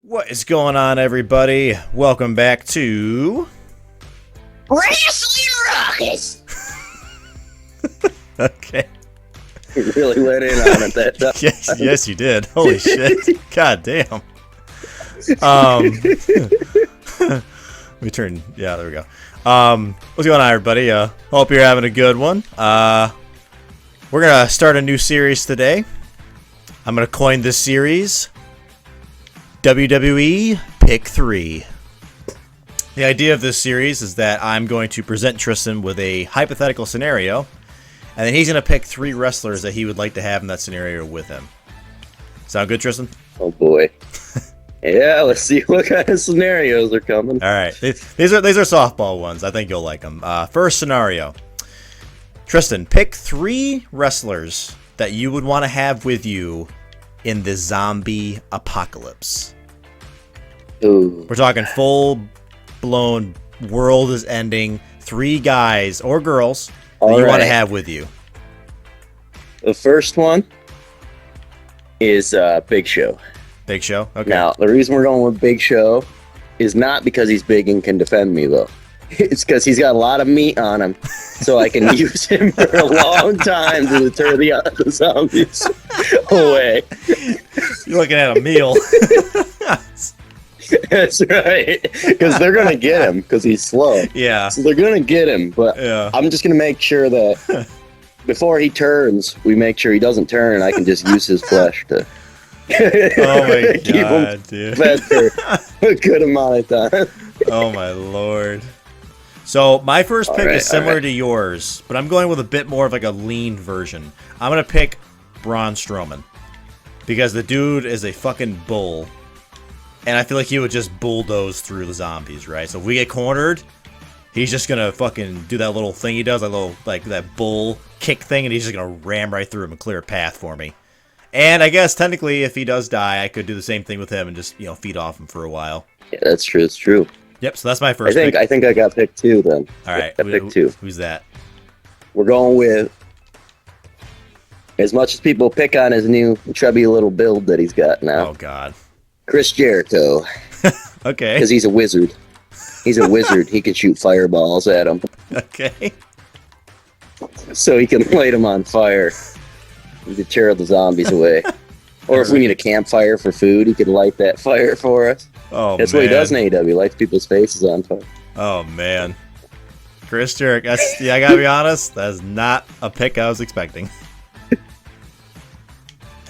What is going on, everybody? Welcome back to Wrestling Rockets! Okay. You really went in on it that time. Yes, you did. Holy shit. God damn. Let me turn. Yeah, there we go. What's going on, everybody? Hope you're having a good one. We're gonna start a new series today. I'm gonna coin this series WWE Pick 3. The idea of this series is that I'm going to present Tristan with a hypothetical scenario, and then he's going to pick 3 wrestlers that he would like to have in that scenario with him. Sound good, Tristan? Oh boy. Yeah, let's see what kind of scenarios are coming. All right. These are softball ones. I think you'll like them. First scenario. Tristan, pick 3 wrestlers that you would want to have with you in the zombie apocalypse. Ooh. We're talking full-blown world is ending. 3 guys or girls that you want to have with you. The first one is Big Show. Big Show? Okay. Now, the reason we're going with Big Show is not because he's big and can defend me, though. It's because he's got a lot of meat on him, so I can use him for a long time to deter the zombies away. You're looking at a meal. That's right, because they're going to get him because he's slow. Yeah. So they're going to get him, but Yeah. I'm just going to make sure that before he turns, we make sure he doesn't turn, and I can just use his flesh to Oh my keep god, him dude. fed for a good amount of time. Oh my lord. So my first pick is similar to yours, but I'm going with a bit more of like a lean version. I'm going to pick Braun Strowman because the dude is a fucking bull. And I feel like he would just bulldoze through the zombies, right? So if we get cornered, he's just gonna fucking do that little thing he does, that little, like, that bull kick thing, and he's just gonna ram right through him and clear a path for me. And I guess, technically, if he does die, I could do the same thing with him and just, feed off him for a while. Yeah, that's true. It's true. Yep, so that's my first pick. I think I got picked 2 then. All right, I picked 2. Who's that? We're going with, as much as people pick on his new chubby little build that he's got now, Oh, God. Chris Jericho, Okay. because he's a wizard. He's a wizard. He can shoot fireballs at him, Okay. so he can light them on fire and deter the zombies away. Or if we need a campfire for food, he can light that fire for us. Oh, That's man. what he does in AEW. He lights people's faces on fire. Oh, man. Chris Jericho. I gotta be honest, that's not a pick I was expecting.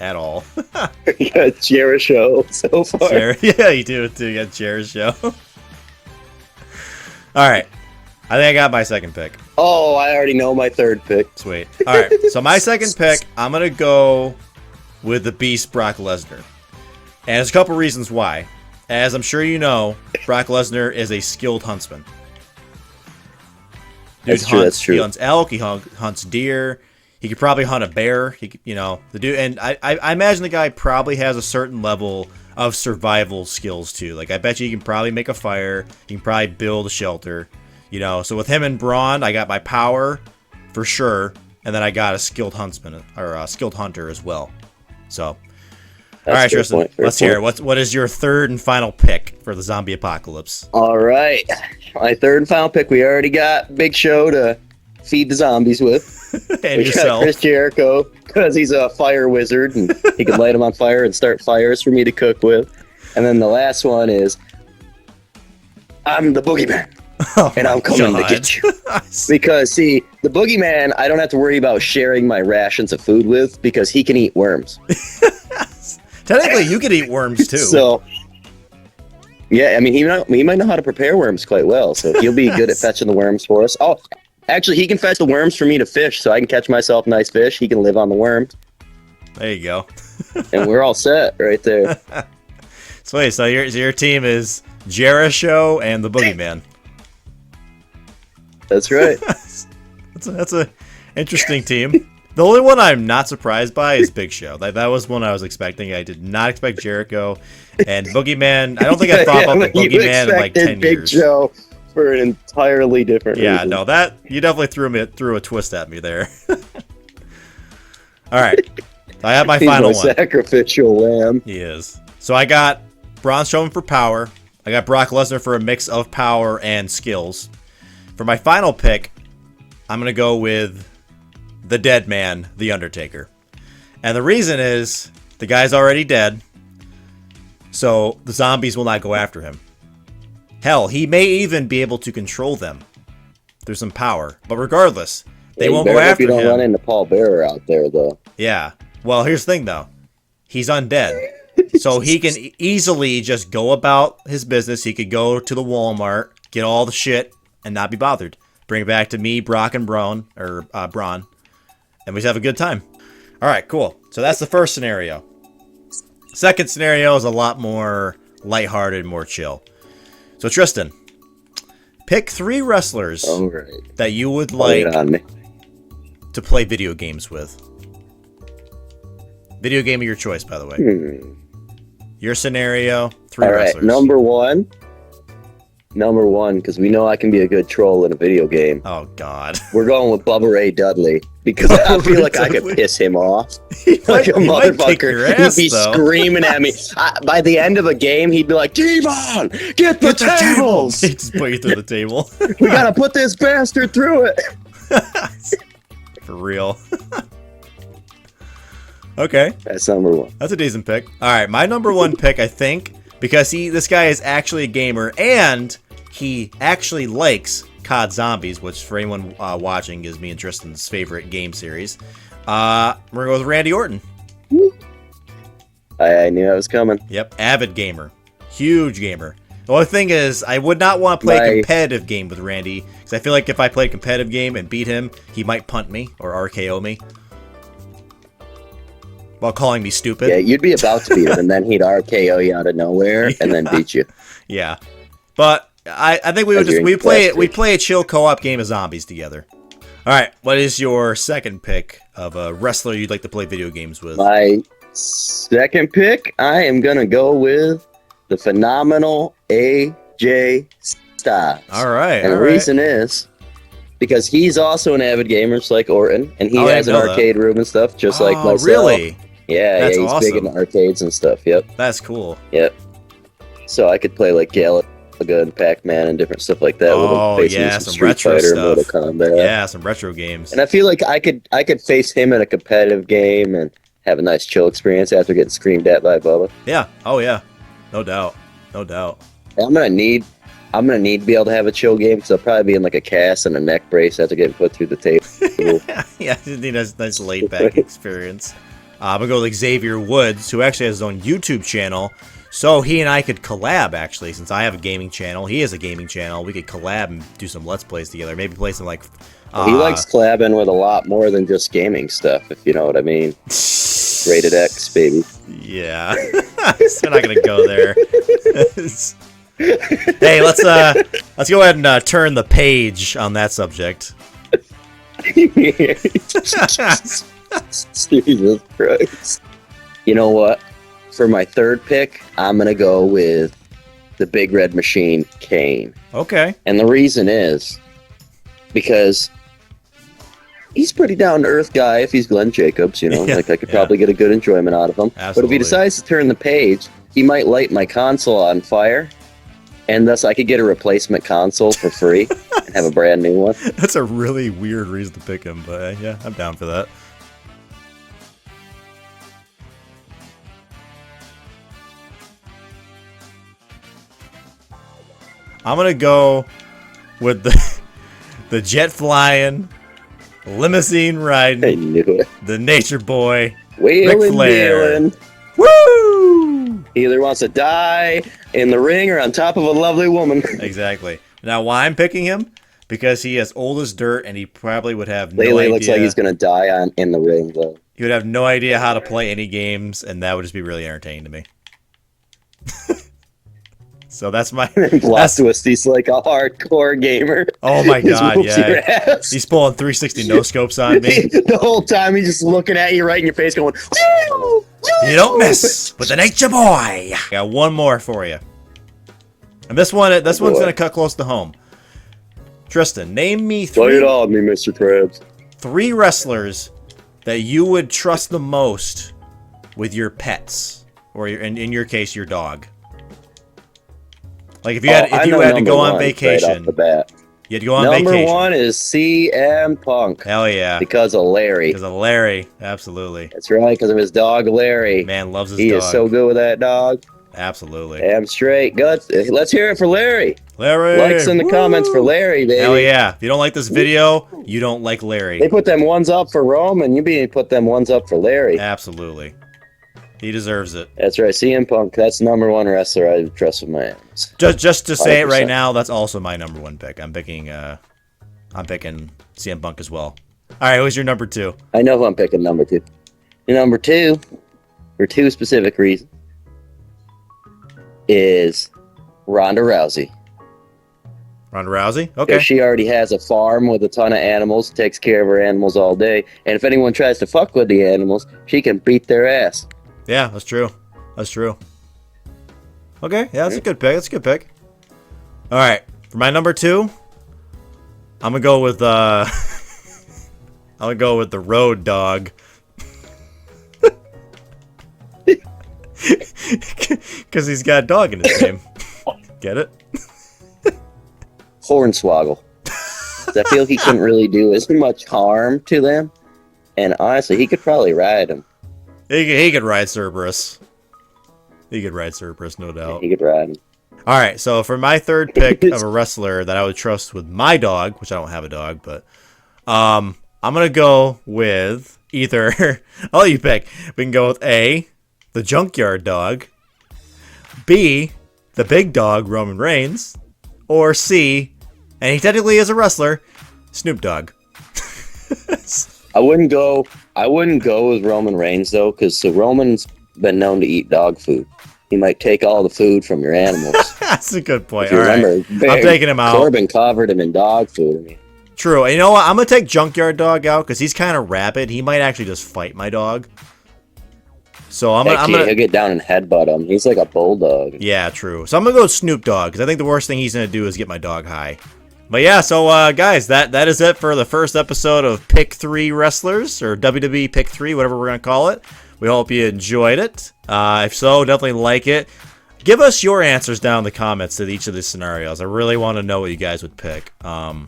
At all. You got Jericho so far. Yeah, you do too. You got Jericho. All right. I think I got my second pick. Oh, I already know my third pick. Sweet. All right. So my second pick, I'm going to go with the Beast Brock Lesnar. And there's a couple reasons why. As I'm sure you know, Brock Lesnar is a skilled huntsman. Dude That's true. He hunts elk, he hunts deer. He could probably hunt a bear. The dude, and I imagine the guy probably has a certain level of survival skills too. Like I bet you he can probably make a fire. He can probably build a shelter. So with him and Braun, I got my power for sure, and then I got a skilled huntsman or a skilled hunter as well. So, all right, Tristan, let's hear it. What is your third and final pick for the zombie apocalypse? All right, my third and final pick. We already got Big Show to feed the zombies with. And we yourself. got Chris Jericho because he's a fire wizard and he can light them on fire and start fires for me to cook with. And then the last one is I'm the boogeyman. Oh, and I'm coming to get you. Because, see, the boogeyman, I don't have to worry about sharing my rations of food with because he can eat worms. Technically, you could eat worms, too. So, yeah, I mean, he might know how to prepare worms quite well, so he'll be good at fetching the worms for us. Oh, actually, he can fetch the worms for me to fish, so I can catch myself nice fish. He can live on the worms. There you go. And we're all set right there. Sweet, so your team is Jericho and the boogeyman. That's right. That's a interesting team. The only one I'm not surprised by is Big Show. That was one I was expecting. I did not expect Jericho and Boogeyman. I don't think I thought about the Boogeyman in like 10 Big years. Show for an entirely different reason. No, that you definitely threw a twist at me there. All right, I have my final one. Sacrificial lamb. He is. So I got Braun Strowman for power. I got Brock Lesnar for a mix of power and skills. For my final pick, I'm going to go with the dead man, The Undertaker. And the reason is the guy's already dead, so the zombies will not go after him. Hell, he may even be able to control them through some power. But regardless, they won't go after him. You don't run into Paul Bearer out there, though. Yeah. Well, here's the thing, though. He's undead. So he can easily just go about his business. He could go to the Walmart, get all the shit, and not be bothered. Bring it back to me, Brock, and Braun, and we just have a good time. All right, cool. So that's the first scenario. Second scenario is a lot more lighthearted, more chill. So Tristan, pick 3 wrestlers that you would like to play video games with. Video game of your choice, by the way. Your scenario, 3 wrestlers. All right, number one, because we know I can be a good troll in a video game. Oh, God. We're going with Bubba Ray Dudley, because I feel like I could piss him off. Like a motherfucker. He'd be screaming at me. By the end of a game, he'd be like, Devon, get the tables! He'd just put you through the table. We gotta put this bastard through it. For real. Okay. That's number 1. That's a decent pick. All right, my number 1 pick, I think, because this guy is actually a gamer, and he actually likes COD Zombies, which for anyone watching is me and Tristan's favorite game series. We're going to go with Randy Orton. I knew that was coming. Yep, avid gamer. Huge gamer. The only thing is, I would not want to play a competitive game with Randy, because I feel like if I played a competitive game and beat him, he might punt me or RKO me. While calling me stupid. Yeah, you'd be about to beat him, and then he'd RKO you out of nowhere, and then beat you. Yeah, but I think we play a chill co-op game of zombies together. All right, what is your second pick of a wrestler you'd like to play video games with? My second pick, I am gonna go with the phenomenal AJ Styles. All right, and the reason is because he's also an avid gamer, just like Orton, and he has an arcade room and stuff, just like myself. Really? Yeah, he's big into arcades and stuff. Yep. That's cool. Yep. So I could play like Galaga and Pac-Man and different stuff like that. Oh, yeah, some retro Fighter, stuff. Mortal Kombat. Yeah, some retro games. And I feel like I could face him in a competitive game and have a nice chill experience after getting screamed at by Bubba. Yeah. Oh yeah. No doubt. No doubt. I'm gonna need to be able to have a chill game because I'll probably be in like a cast and a neck brace after getting put through the table. Yeah, you need a nice laid back experience. I'm gonna go with Xavier Woods, who actually has his own YouTube channel. So he and I could collab, actually, since I have a gaming channel. He has a gaming channel. We could collab and do some Let's Plays together. Maybe play some, like... he likes collabing with a lot more than just gaming stuff, if you know what I mean. Rated X, baby. Yeah. We're not going to go there. Hey, let's go ahead and turn the page on that subject. Jesus Christ. You know what? For my third pick, I'm going to go with the Big Red Machine, Kane. Okay. And the reason is because he's a pretty down-to-earth guy if he's Glenn Jacobs, you know. I could probably get a good enjoyment out of him. Absolutely. But if he decides to turn the page, he might light my console on fire, and thus I could get a replacement console for free and have a brand new one. That's a really weird reason to pick him, but yeah, I'm down for that. I'm going to go with the jet flying, limousine riding, I knew it. The nature boy, Wheeling, Ric Flair. dealing. Woo! He either wants to die in the ring or on top of a lovely woman. Exactly. Now, why I'm picking him? Because he is old as dirt, and he probably would have no Lately idea. looks like he's going to die in the ring, though. He would have no idea how to play any games, and that would just be really entertaining to me. So that's my... Plot twist, he's like a hardcore gamer. Oh my god, yeah. He's pulling 360 no-scopes on me. The whole time he's just looking at you right in your face going, woo! You don't miss with the nature boy. I got one more for you. And this one's going to cut close to home. Tristan, name me Lay it on me, Mr. Krabs. 3 wrestlers that you would trust the most with your pets. Or in your case, your dog. Like if you had to go on vacation, right off the bat. you had to go on Number vacation. one is CM Punk. Hell yeah. Because of Larry. Because of Larry, absolutely. That's right, because of his dog Larry. Man loves his dog. He is so good with that dog. Absolutely. Damn straight. Good. Let's hear it for Larry. Larry. Likes in the comments for Larry, baby. Hell yeah. If you don't like this video, you don't like Larry. They put them ones up for Roman. You put them ones up for Larry. Absolutely. He deserves it. That's right. CM Punk. That's number one wrestler I trust with my animals. Just to say 100%. it right now, that's also my number one pick. I'm picking CM Punk as well. All right, who's your number two? I know who I'm picking number two. Number two, for two specific reasons, is Ronda Rousey. Ronda Rousey? Okay. She already has a farm with a ton of animals, takes care of her animals all day, and if anyone tries to fuck with the animals, she can beat their ass. Yeah, that's true. That's true. Okay, yeah, that's a good pick. That's a good pick. All right, for my number two, I'm gonna go with the Road Dog. Because he's got a dog in his name. Get it? Hornswoggle. 'Cause I feel he couldn't really do as much harm to them, and honestly, he could probably ride them. He could ride Cerberus. He could ride Cerberus, no doubt. He could ride him. All right, so for my third pick of a wrestler that I would trust with my dog, which I don't have a dog, but I'm gonna go with either. I'll let you pick. We can go with A, the Junkyard Dog, B, the Big Dog Roman Reigns, or C, and he technically is a wrestler, Snoop Dogg. I wouldn't go with Roman Reigns though, because Roman's been known to eat dog food. He might take all the food from your animals. That's a good point. If you all remember, right. I'm taking him out. Corbin covered him in dog food. I mean, true. And you know what? I'm gonna take Junkyard Dog out because he's kind of rapid. He might actually just fight my dog. So I'm gonna he'll get down and headbutt him. He's like a bulldog. Yeah, true. So I'm gonna go with Snoop Dogg because I think the worst thing he's gonna do is get my dog high. But yeah, so guys, that is it for the first episode of Pick 3 Wrestlers, or WWE Pick 3, whatever we're going to call it. We hope you enjoyed it. If so, definitely like it. Give us your answers down in the comments to each of these scenarios. I really want to know what you guys would pick. Yeah,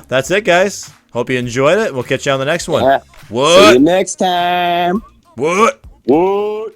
that's it, guys. Hope you enjoyed it. We'll catch you on the next one. Yeah. What? See you next time. What? What?